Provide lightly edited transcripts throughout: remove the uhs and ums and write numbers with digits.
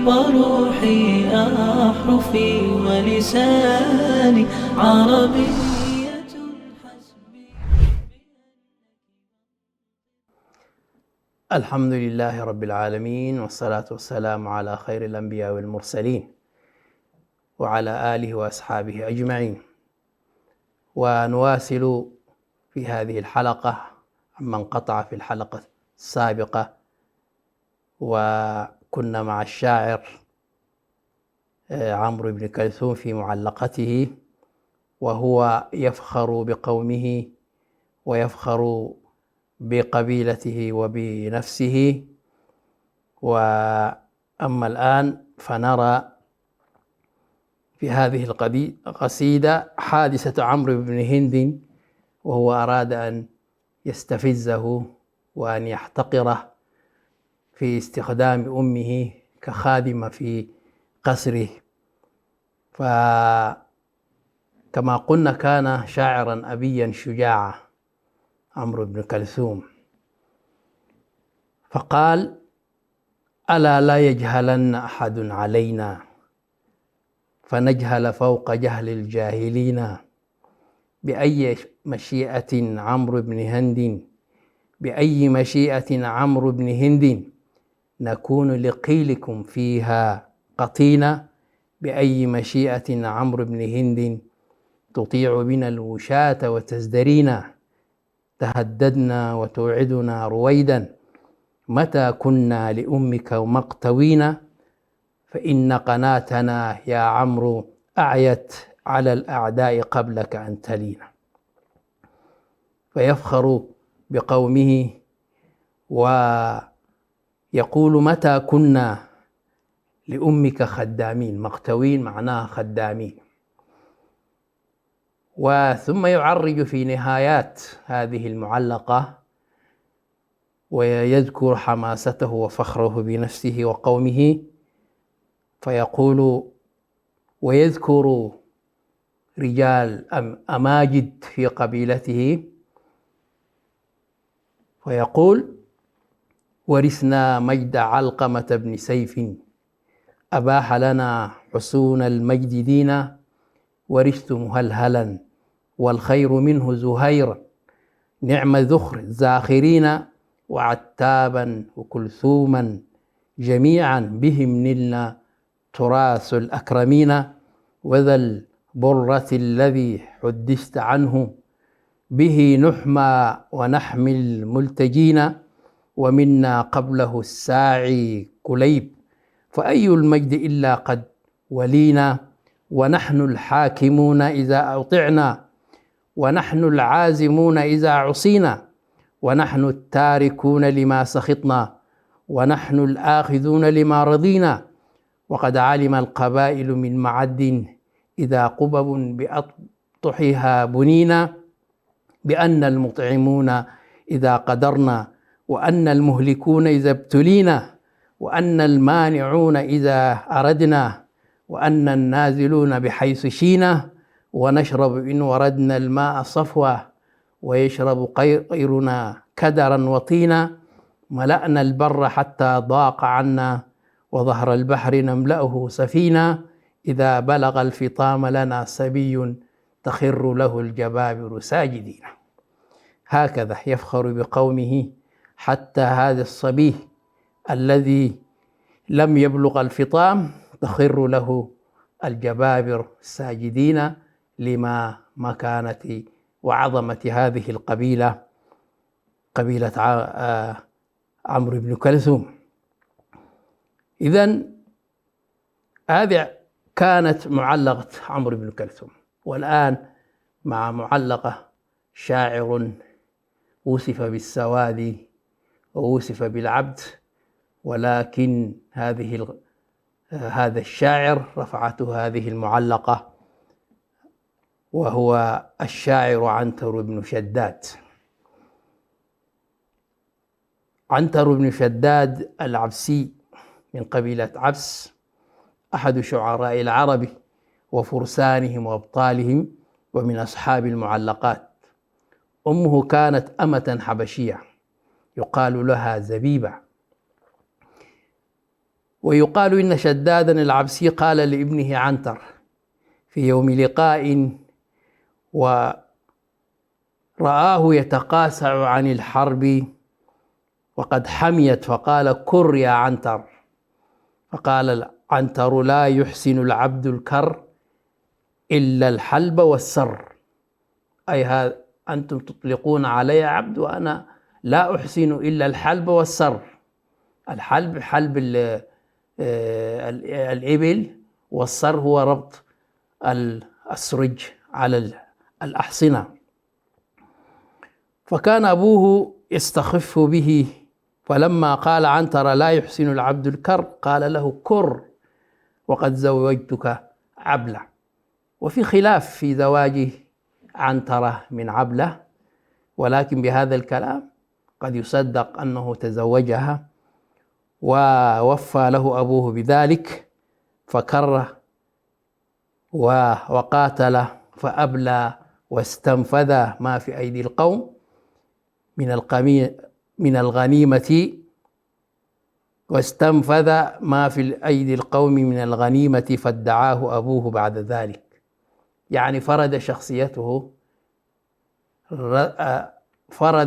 وروحي أحرفي ولساني عربية حسبي. الحمد لله رب العالمين، والصلاة والسلام على خير الأنبياء والمرسلين وعلى آله وأصحابه أجمعين. ونواصل في هذه الحلقة عما انقطع في الحلقة السابقة، وكنا مع الشاعر عمرو بن كلثوم في معلقته، وهو يفخر بقومه ويفخر بقبيلته وبنفسه. وأما الآن فنرى في هذه القصيدة حادثة عمرو بن هند، وهو أراد أن يستفزه وأن يحتقره في استخدام أمه كخادمة في قصره. فكما قلنا كان شاعرا أبيا شجاعا عمرو بن كلثوم، فقال: ألا لا يجهلن أحد علينا فنجهل فوق جهل الجاهلين، بأي مشيئة عمرو بن هند، بأي مشيئة عمرو بن هند نكون لقيلكم فيها قطينا، بأي مشيئة عمرو بن هند تطيع بنا الوشاة وتزدرينا، تهددنا وتوعدنا رويدا، متى كنا لأمك مقتوينا، فإن قناتنا يا عمرو أعيت على الأعداء قبلك أن تلينا. فيفخر بقومه ويقول: متى كنا لأمك خدامين. مقتوين معناها خدامين. وثم يعرج في نهايات هذه المعلقة ويذكر حماسته وفخره بنفسه وقومه، فيقول: ويذكر رجال أماجد في قبيلته، فيقول: ورثنا مجد علقمة بن سيف، أباح لنا حصون المجد دينا، ورثت مهلهلا والخير منه زهير، نعم ذخر زاخرين، وعتابا وكلثوما جميعا بهم نلنا تراث الأكرمين، وذا البرة الذي حدثت عنه به نحمى ونحمي الملتجين، ومنا قبله الساعي كليب، فأي المجد إلا قد ولينا، ونحن الحاكمون إذا أطعنا، ونحن العازمون إذا عصينا، ونحن التاركون لما سخطنا، ونحن الآخذون لما رضينا، وقد علم القبائل من معد إذا قبب بأطحها بنينا، بأن المطعمون إذا قدرنا، وأن المهلكون إذا ابتلينا، وأن المانعون إذا أردنا، وأن النازلون بحيث شينا، ونشرب إن وردنا الماء صفوا، ويشرب غيرنا كدرا وطينا، ملأنا البر حتى ضاق عنا، وظهر البحر نملأه سفينا، إذا بلغ الفطام لنا صبي تخر له الجبابر ساجدين. هكذا يفخر بقومه حتى هذا الصبي الذي لم يبلغ الفطام تخر له الجبابر ساجدين، لما مكانة وعظمة هذه القبيلة، قبيلة عمرو بن كلثوم. إذن هذه كانت معلقة عمرو بن كلثوم. والآن مع معلقة شاعر وصف بالسواد ووصف بالعبد، ولكن هذا الشاعر رفعته هذه المعلقة، وهو الشاعر عنتر بن شداد. عنتر بن شداد العبسي من قبيلة عبس، أحد شعراء العرب وفرسانهم وأبطالهم، ومن أصحاب المعلقات. أمه كانت أمة حبشية يقال لها زبيبة، ويقال إن شدادا العبسي قال لابنه عنتر في يوم لقاء ورآه يتقاسع عن الحرب وقد حميت، فقال: كر يا عنتر. فقال عنتر: لا يحسن العبد الكر إلا الحلب والسر. أي أنتم تطلقون علي عبد وأنا لا أحسن إلا الحلب والسر. الحلب حلب الإبل، والسر هو ربط السرج على الأحصنة. فكان أبوه يستخف به، فلما قال عنتر: لا يحسن العبد الكر، قال له: كر وقد زوجتك عبلة. وفي خلاف في زواج عنترة من عبلة، ولكن بهذا الكلام قد يصدق أنه تزوجها، ووفى له أبوه بذلك، فكر وقاتل فأبلى واستنفذ ما في أيدي القوم من الغنيمة، واستنفذ ما في أيدي القوم من الغنيمة، فادعاه أبوه بعد ذلك. يعني فرض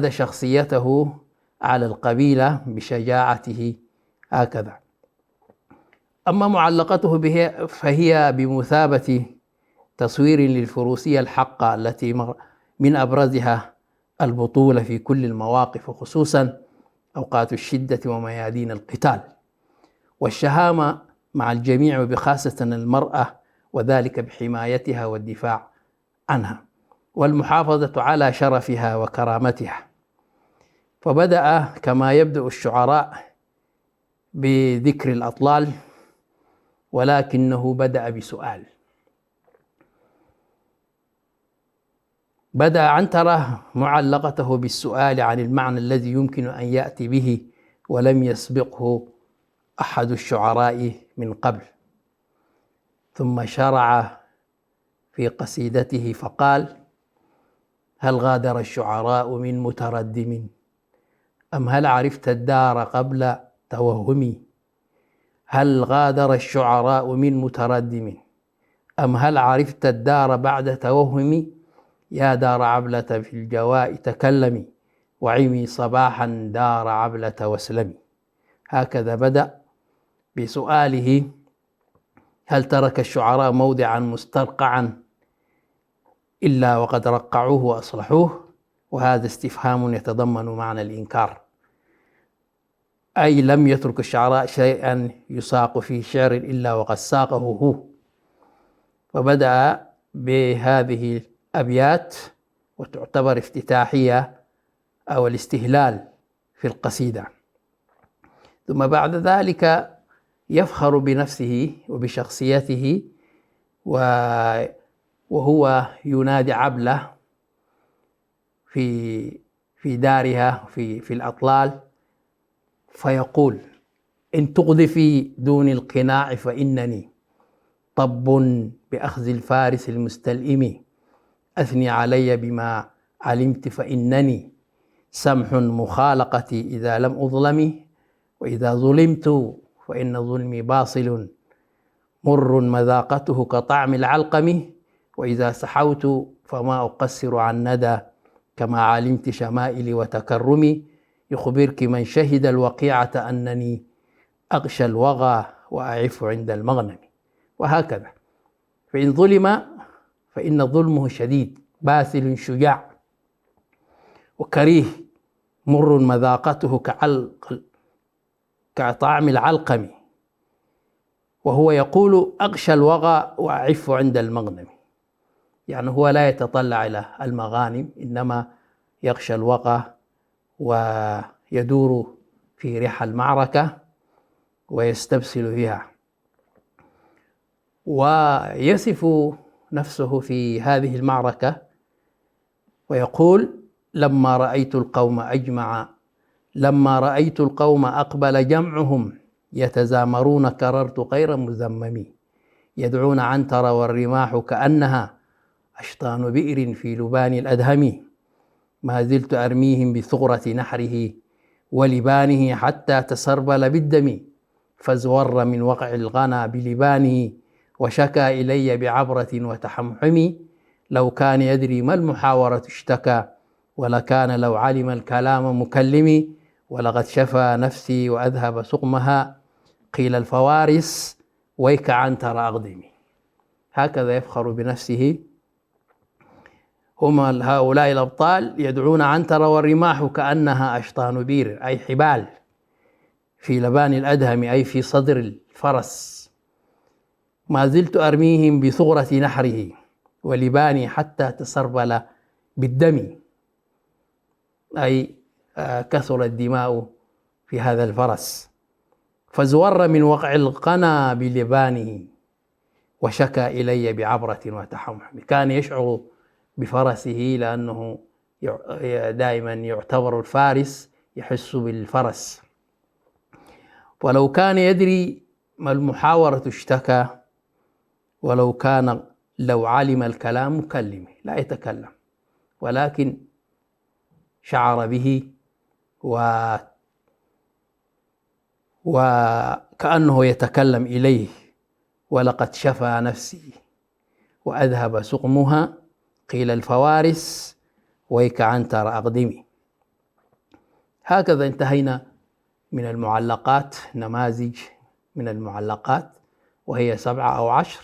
شخصيته على القبيلة بشجاعته هكذا. أما معلقته به فهي بمثابة تصوير للفروسية الحقة التي من أبرزها البطولة في كل المواقف، وخصوصا أوقات الشدة وميادين القتال، والشهامة مع الجميع وبخاصة المرأة، وذلك بحمايتها والدفاع عنها والمحافظة على شرفها وكرامتها. فبدأ كما يبدأ الشعراء بذكر الأطلال، ولكنه بدأ بسؤال. بدأ عنترة معلقته بالسؤال عن المعنى الذي يمكن أن يأتي به ولم يسبقه أحد الشعراء من قبل، ثم شرع في قصيدته فقال: هل غادر الشعراء من متردم، أم هل عرفت الدار قبل توهمي؟ هل غادر الشعراء من متردم، أم هل عرفت الدار بعد توهمي؟ يا دار عبلة في الجواء تكلمي، وعمي صباحا دار عبلة واسلمي. هكذا بدأ بسؤاله: هل ترك الشعراء موضعا مسترقعا إلا وقد رقعوه وأصلحوه؟ وهذا استفهام يتضمن معنى الإنكار، أي لم يترك الشعراء شيئا يساق في شعر إلا وقد ساقه هو. وبدأ بهذه الأبيات، وتعتبر افتتاحية أو الاستهلال في القصيدة. ثم بعد ذلك يفخر بنفسه وبشخصيته، وهو ينادي عبلة في دارها في الأطلال، فيقول: إن تغضفي دون القناع فإنني طب بأخذ الفارس المستلئم، أثني علي بما علمت فإنني سمح مخالقتي إذا لم أظلم، وإذا ظلمت فإن ظلمي باصل مر مذاقته كطعم العلقم، وإذا سحوت فما أقصر عن ندى كما علمت شمائلي وتكرمي، يخبرك من شهد الوقيعة أنني أغشى الوغى وأعف عند المغنم. وهكذا. فإن ظلم فإن ظلمه شديد، باثل شجاع، وكريه مر مذاقته كطعم العلقم، وهو يقول: أغشى الوغى وأعف عند المغنم. يعني هو لا يتطلع إلى المغانم، إنما يغشى الوغى ويدور في رحى المعركة ويستبسل فيها. ويصف نفسه في هذه المعركة ويقول: لما رأيت القوم أقبل جمعهم يتزامرون كررت غير مذمم، يدعون عنتر والرماح كأنها أشطان بئر في لبان الأدهم، ما زلت أرميهم بثغرة نحره ولبانه حتى تسربل بالدم، فازور من وقع الغنى بلبانه وشكى إلي بعبرة وتحمحم. لو كان يدري ما المحاورة اشتكى ولكان لو علم الكلام مكلمي. ولقد شفى نفسي وأذهب سقمها قيل الفوارس ويك عنتر أقدمي. هكذا يفخر بنفسه. هم هؤلاء الأبطال يدعون عنتر والرماح كأنها أشطان بير، أي حبال في لبان الأدهم، أي في صدر الفرس. ما زلت أرميهم بثغرة نحره ولباني حتى تسربل بالدم، أي كثر الدماء في هذا الفرس. فازور من وقع القنا بلبانه وشكى إلي بعبرة وتحمحم. كان يشعر بفرسه لأنه دائما يعتبر الفارس يحس بالفرس. ولو كان يدري ما المحاورة اشتكى ولو كان لو علم الكلام مكلم، لا يتكلم ولكن شعر به وكأنه يتكلم إليه. ولقد شفى نفسي وأذهب سقمها قيل الفوارس ويك عنتر أقدمي. هكذا انتهينا من المعلقات، نماذج من المعلقات، وهي 7 أو 10.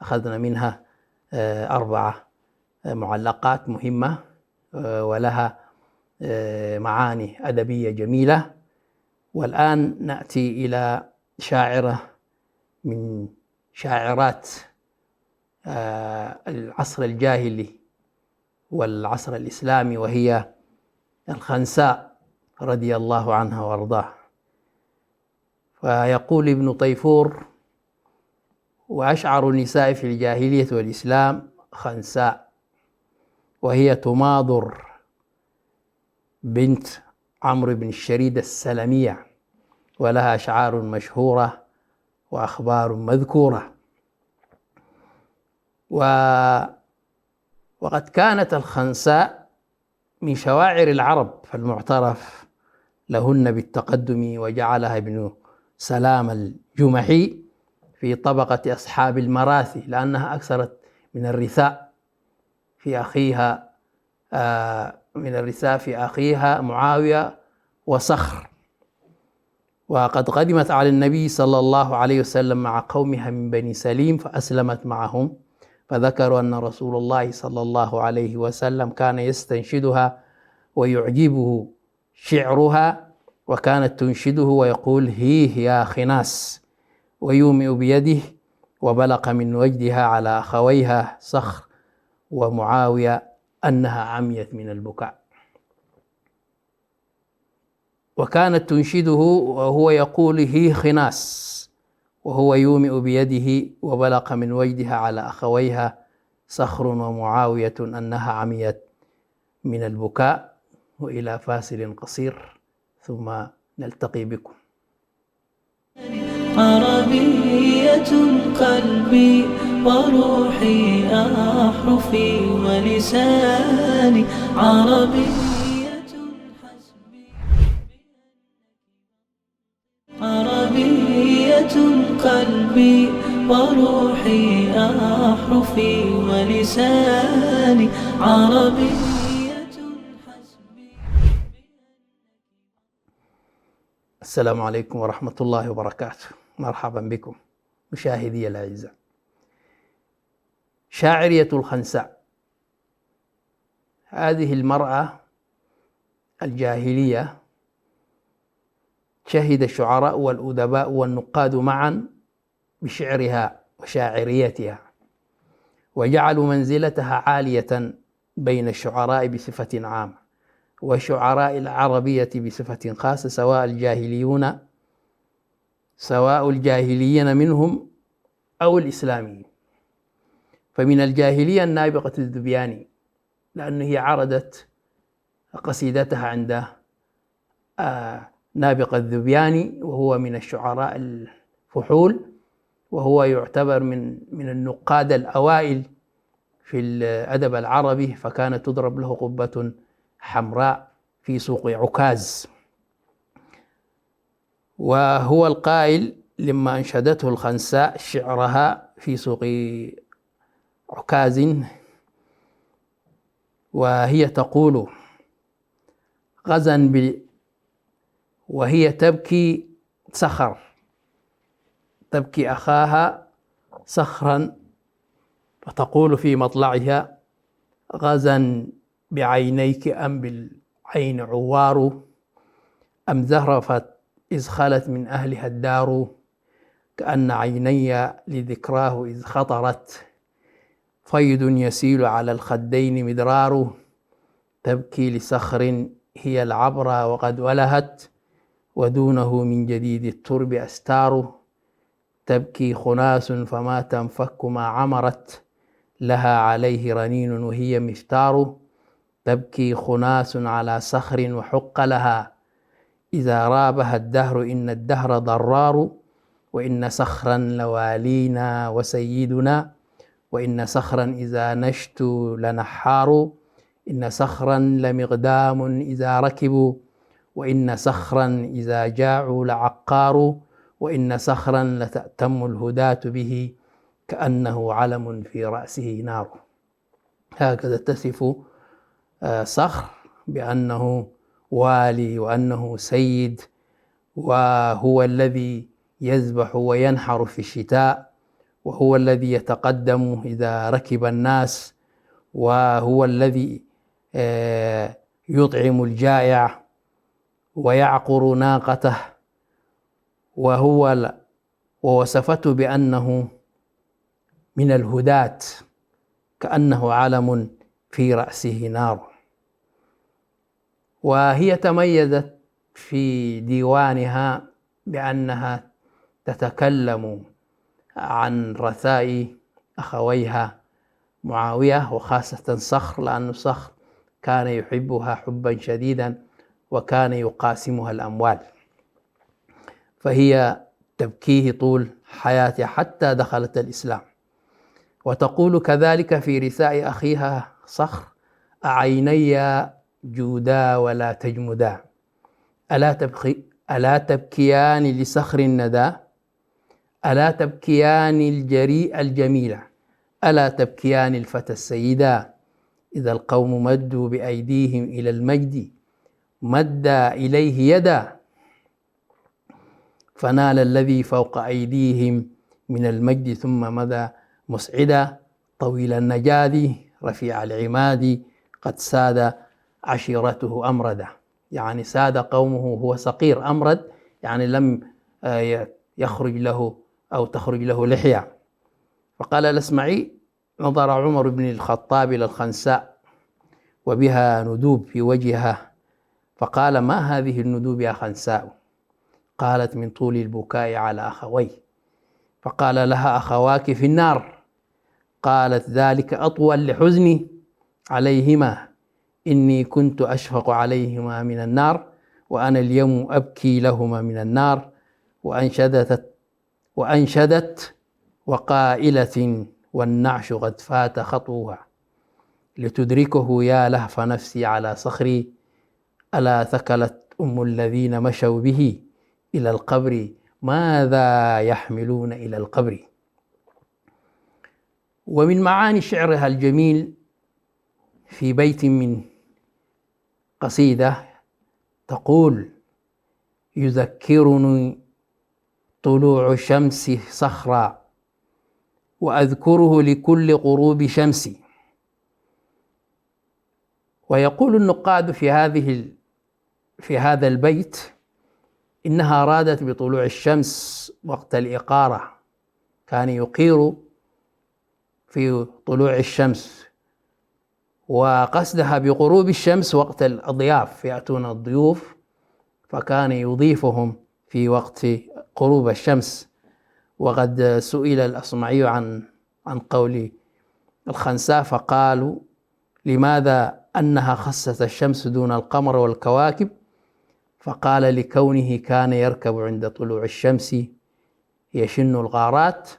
أخذنا منها 4 معلقات مهمة ولها معاني أدبية جميلة. والآن نأتي إلى شاعرة من شاعرات العصر الجاهلي والعصر الإسلامي، وهي الخنساء رضي الله عنها وارضاها. فيقول ابن طيفور: وأشعر النساء في الجاهلية والإسلام خنساء، وهي تماضر بنت عمرو بن الشريد السلمية، ولها أشعار مشهورة وأخبار مذكورة. وقد كانت الخنساء من شواعر العرب، فالمعترف لهن بالتقدم وجعلها ابن سلام الجمحي في طبقة أصحاب المراثي، لأنها أكثرت من الرثاء في أخيها معاوية وصخر. وقد قدمت على النبي صلى الله عليه وسلم مع قومها من بني سليم فأسلمت معهم، فذكروا أن رسول الله صلى الله عليه وسلم كان يستنشدها ويعجبه شعرها، وكانت تنشده ويقول: هيه يا خناس، ويومئ بيده، وبلق من وجدها على أخويها صخر ومعاوية أنها عميت من البكاء. وكانت تنشده وهو يقول: هي خناس، وهو يومئ بيده، وبلق من وجدها على أخويها صخر ومعاوية أنها عميت من البكاء. وإلى فاصل قصير ثم نلتقي بكم. عربية قلبي وروحي أحرفي ولساني، عربية حسبي، عربية قلبي وروحي أحرفي ولساني، عربية حسبي. السلام عليكم ورحمة الله وبركاته. مرحبا بكم مشاهدي الأعزاء. شاعرية الخنساء، هذه المرأة الجاهلية شهد الشعراء والأدباء والنقاد معا بشعرها وشاعريتها، وجعلوا منزلتها عالية بين الشعراء بصفة عامة وشعراء العربية بصفة خاصة، سواء الجاهليين منهم أو الإسلاميين. فمن الجاهلية النابغة الذبياني، لأنه هي عرضت قصيدتها عند نابغة الذبياني، وهو من الشعراء الفحول، وهو يعتبر من النقاد الأوائل في الأدب العربي، فكانت تضرب له قبة حمراء في سوق عكاز. وهو القائل لما أنشدته الخنساء شعرها في سوق عكاز، وهي تقول غزا وهي تبكي صخر، تبكي أخاها صخرا، فتقول في مطلعها غزا بعينيك أم بالعين عوار، أم زهرفت إذ خلت من أهلها الدار، كأن عيني لذكراه إذ خطرت، فيض يسيل على الخدين مدرار، تبكي لصخر هي العبرة وقد ولهت، ودونه من جديد الترب أستار، تبكي خناس فما تنفك ما عمرت، لها عليه رنين وهي مفتار، تبكي خناس على صخر وحق لها، إذا رابها الدهر إن الدهر ضرار، وإن صخرا لوالينا وسيدنا، وإن صخرا إذا نشت لنحار، إن صخرا لمقدام إذا ركبوا، وإن صخرا إذا جاعوا لعقار، وإن صخرا لتأتم الهداة به، كأنه علم في رأسه نار. هكذا تصف صخر بأنه والي وأنه سيد، وهو الذي يذبح وينحر في الشتاء، وهو الذي يتقدم إذا ركب الناس، وهو الذي يطعم الجائع ويعقر ناقته، ووصفته بأنه من الهداة، كأنه علم في رأسه نار. وهي تميزت في ديوانها بأنها تتكلم عن رثاء أخويها معاوية، وخاصة صخر، لأن صخر كان يحبها حبا شديدا وكان يقاسمها الأموال، فهي تبكيه طول حياتها حتى دخلت الإسلام. وتقول كذلك في رثاء أخيها صخر: أعيني جودا ولا تجمدا، ألا تبكيان لصخر الندى، ألا تبكيان الجريء الجميلة، ألا تبكيان الفتى السيدا، إذا القوم مدوا بأيديهم إلى المجد مد إليه يدا، فنال الذي فوق أيديهم من المجد ثم مدى مسعدا، طويل النجاد رفيع العماد قد ساد عشيرته أمردا، يعني ساد قومه هو صقير، أمرد يعني لم يخرج له أو تخرج له لحية. فقال الأسمعي: نظر عمر بن الخطاب إلى الخنساء وبها ندوب في وجهها، فقال: ما هذه الندوب يا خنساء؟ قالت: من طول البكاء على أخوي. فقال لها: أخواك في النار. قالت: ذلك أطول لحزني عليهما، إني كنت أشفق عليهما من النار، وأنا اليوم أبكي لهما من النار. وأنشدت وقائلة: والنعش قد فات خطوها، لتدركه يا لهف نفسي على صخري، ألا ثكلت أم الذين مشوا به إلى القبر، ماذا يحملون إلى القبر. ومن معاني شعرها الجميل في بيت من قصيدة تقول: يذكرني طلوع شمس صخرا، وأذكره لكل غروب شمس. ويقول النقاد في هذا البيت إنها أرادت بطلوع الشمس وقت الإقارة، كان يقير في طلوع الشمس، وقصدها بغروب الشمس وقت الأضياف، يأتون الضيوف فكان يضيفهم في وقت غروب الشمس. وقد سئل الأصمعي عن قول الخنساء فقالوا: لماذا أنها خصت الشمس دون القمر والكواكب؟ فقال: لكونه كان يركب عند طلوع الشمس يشن الغارات،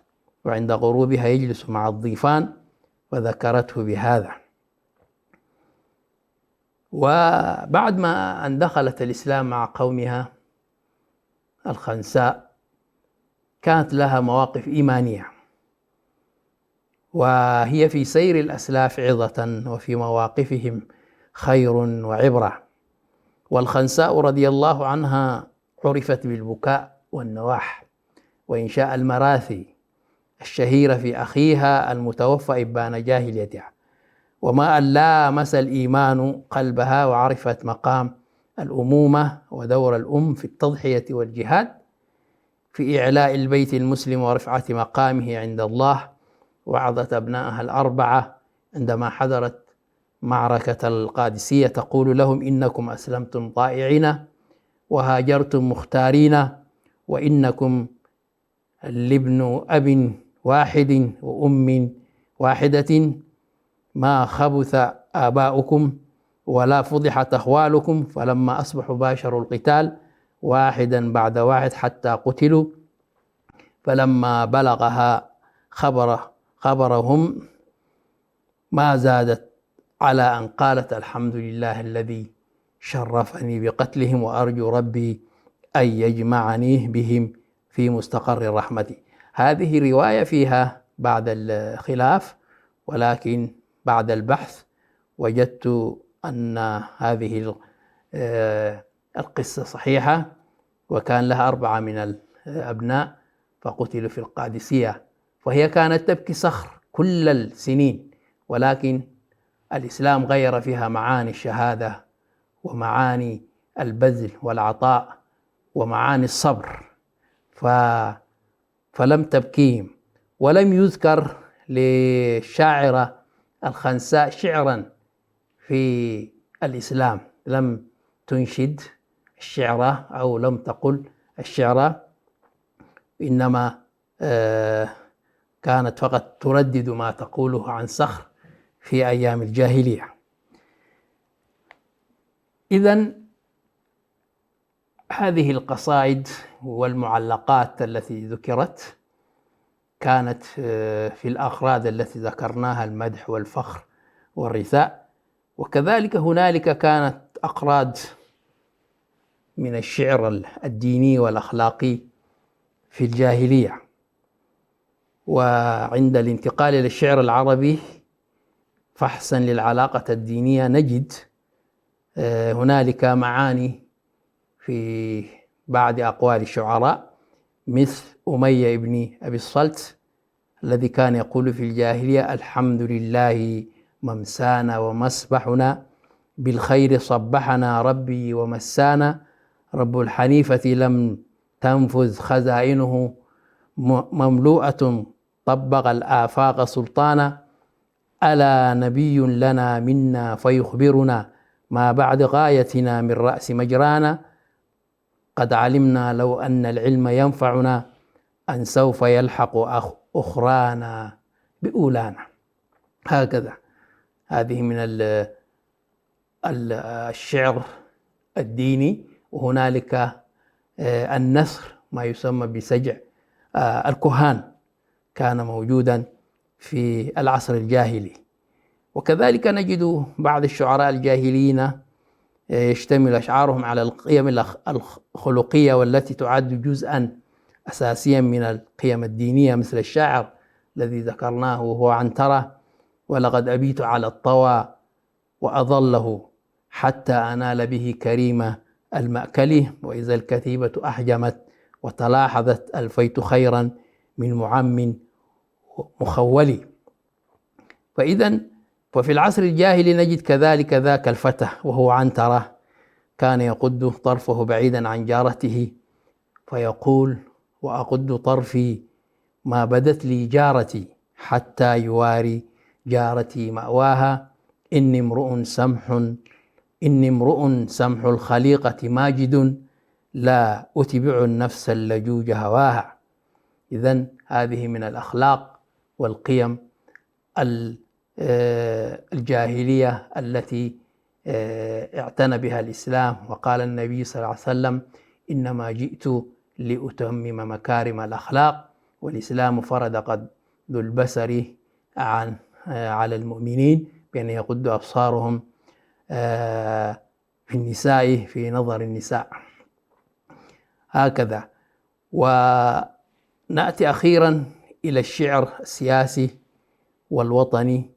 وعند غروبها يجلس مع الضيفان، وذكرته بهذا. وبعد ما أن دخلت الإسلام مع قومها الخنساء، كانت لها مواقف إيمانية، وهي في سير الأسلاف عظة، وفي مواقفهم خير وعبرة. والخنساء رضي الله عنها عرفت بالبكاء والنواح وإنشاء المراثي الشهيرة في أخيها المتوفى إبان جاهليتها، وما أن لامس الإيمان قلبها وعرفت مقام الأمومة ودور الأم في التضحية والجهاد في إعلاء البيت المسلم ورفعة مقامه عند الله. وعظت أبنائها الأربعة عندما حضرت معركة القادسية تقول لهم: إنكم أسلمتم طائعين وهاجرتم مختارين، وإنكم لابن أب واحد وأم واحدة، ما خبث آباؤكم ولا فضحت أخوالكم. فلما أصبحوا باشروا القتال واحدا بعد واحد حتى قتلوا. فلما بلغها خبرهم ما زادت على أن قالت: الحمد لله الذي شرفني بقتلهم، وأرجو ربي أن يجمعني بهم في مستقر رحمتي. هذه رواية فيها بعد الخلاف، ولكن بعد البحث وجدت أن هذه القصة صحيحة، وكان لها 4 من الأبناء فقتلوا في القادسية، فهي كانت تبكي صخر كل السنين، ولكن الإسلام غير فيها معاني الشهادة ومعاني البذل والعطاء ومعاني الصبر، فلم تبكيهم. ولم يذكر للشاعرة الخنساء شعرا في الإسلام، لم تنشد الشعر أو لم تقل الشعر، إنما كانت فقط تردد ما تقوله عن صخر في أيام الجاهلية. إذن هذه القصائد والمعلقات التي ذكرت كانت في الأغراض التي ذكرناها: المدح والفخر والرثاء. وكذلك هنالك كانت أغراض من الشعر الديني والأخلاقي في الجاهلية. وعند الانتقال إلى الشعر العربي فحصا للعلاقة الدينية نجد هنالك معاني في بعض أقوال الشعراء، مثل أمية بن أبي الصلت الذي كان يقول في الجاهلية: الحمد لله ممسانا ومسبحنا، بالخير صبحنا ربي ومسانا، رب الحنيفة لم تنفذ خزائنه، مملوءة طبق الآفاق سلطانا، ألا نبي لنا منا فيخبرنا، ما بعد غايتنا من رأس مجرانا، قد علمنا لو أن العلم ينفعنا، أن سوف يلحق أخرانا بأولانا. هكذا هذه من الشعر الديني. وهنالك النثر ما يسمى بسجع الكهان كان موجودا في العصر الجاهلي. وكذلك نجد بعض الشعراء الجاهليين يشتمل أشعارهم على القيم الخلقية والتي تعد جزءا أساسيا من القيم الدينية، مثل الشاعر الذي ذكرناه وهو عنترة: ولقد أبيت على الطوى وأظله حتى أنال به كريم المأكل، وإذا الكتيبة أحجمت وتلاحظت ألفيت خيرا من معم مخول. ففي العصر الجاهلي نجد كذلك ذاك الفتى وهو عنترة كان يقد طرفه بعيدا عن جارته فيقول: وأقد طرفي ما بدت لي جارتي، حتى يواري جارتي مأواها، إني امرؤ سمح الخليقة ماجد، لا أتبع النفس اللجوج هواها. إذن هذه من الأخلاق والقيم الجاهلية التي اعتنى بها الإسلام. وقال النبي صلى الله عليه وسلم: إنما جئت لأتمم مكارم الأخلاق، والإسلام فرض قد ذو البصر على المؤمنين بأن يغضوا أبصارهم في النساء في نظر النساء. هكذا. نأتي أخيرا إلى الشعر السياسي والوطني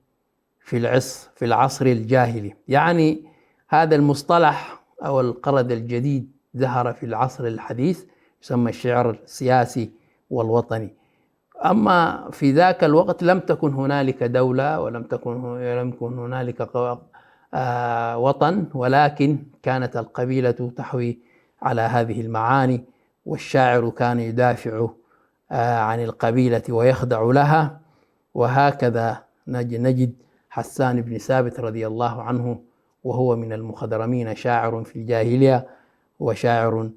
في العصر الجاهلي. يعني هذا المصطلح أو القرض الجديد ظهر في العصر الحديث، يسمى الشعر السياسي والوطني. أما في ذاك الوقت لم تكن هنالك دولة ولم يكن هنالك وطن، ولكن كانت القبيلة تحوي على هذه المعاني، والشاعر كان يدافع عن القبيلة ويخضع لها. وهكذا نجد حسان بن ثابت رضي الله عنه، وهو من المخضرمين، شاعر في الجاهلية وشاعر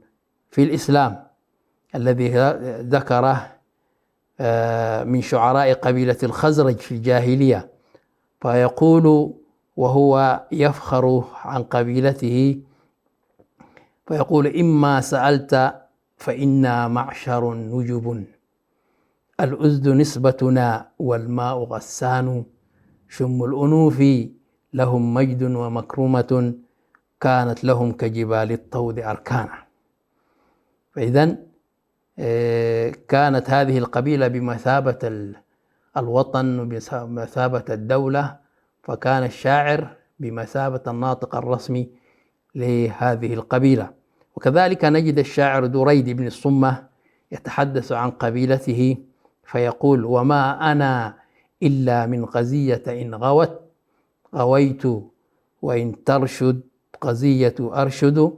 في الإسلام، الذي ذكره من شعراء قبيلة الخزرج في الجاهلية، فيقول وهو يفخر عن قبيلته، فيقول: إما سألت فإنا معشر نجب، الأزد نسبتنا والماء غسان، شم الأنوف لهم مجد ومكرمة، كانت لهم كجبال الطود أركانا. فإذن كانت هذه القبيلة بمثابة الوطن وبمثابة الدولة، فكان الشاعر بمثابة الناطق الرسمي لهذه القبيلة. وكذلك نجد الشاعر دريد بن الصمة يتحدث عن قبيلته فيقول: وما أنا إلا من قزية إن غويت، وإن ترشد قزية أرشد،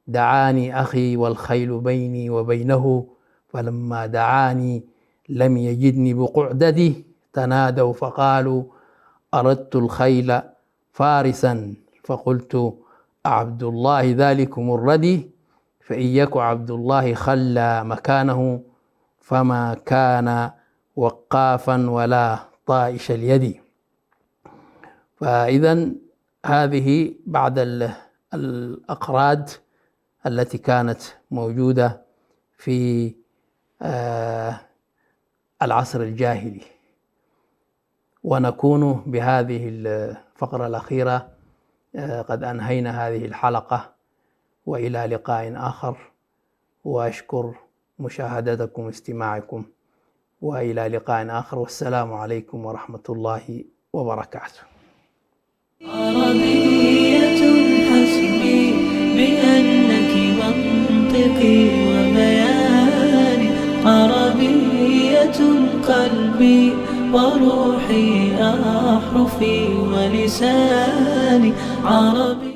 دعاني أخي والخيل بيني وبينه، فلما دعاني لم يجدني بقعددي، تنادوا فقالوا أردت الخيل فارسا، فقلت عبد الله ذلكم الردي، فإن يك عبد الله خلى مكانه، فما كان وقافا ولا طائش اليد. فإذا هذه بعض الأقراض التي كانت موجودة في العصر الجاهلي. ونكون بهذه الفقرة الأخيرة قد أنهينا هذه الحلقة، وإلى لقاء آخر، وأشكر مشاهدتكم واستماعكم، وإلى لقاء آخر، والسلام عليكم ورحمة الله وبركاته. عربية حسبي بأنك منطقي وبياني، عربية قلبي وروحي أحرفي ولساني، عربي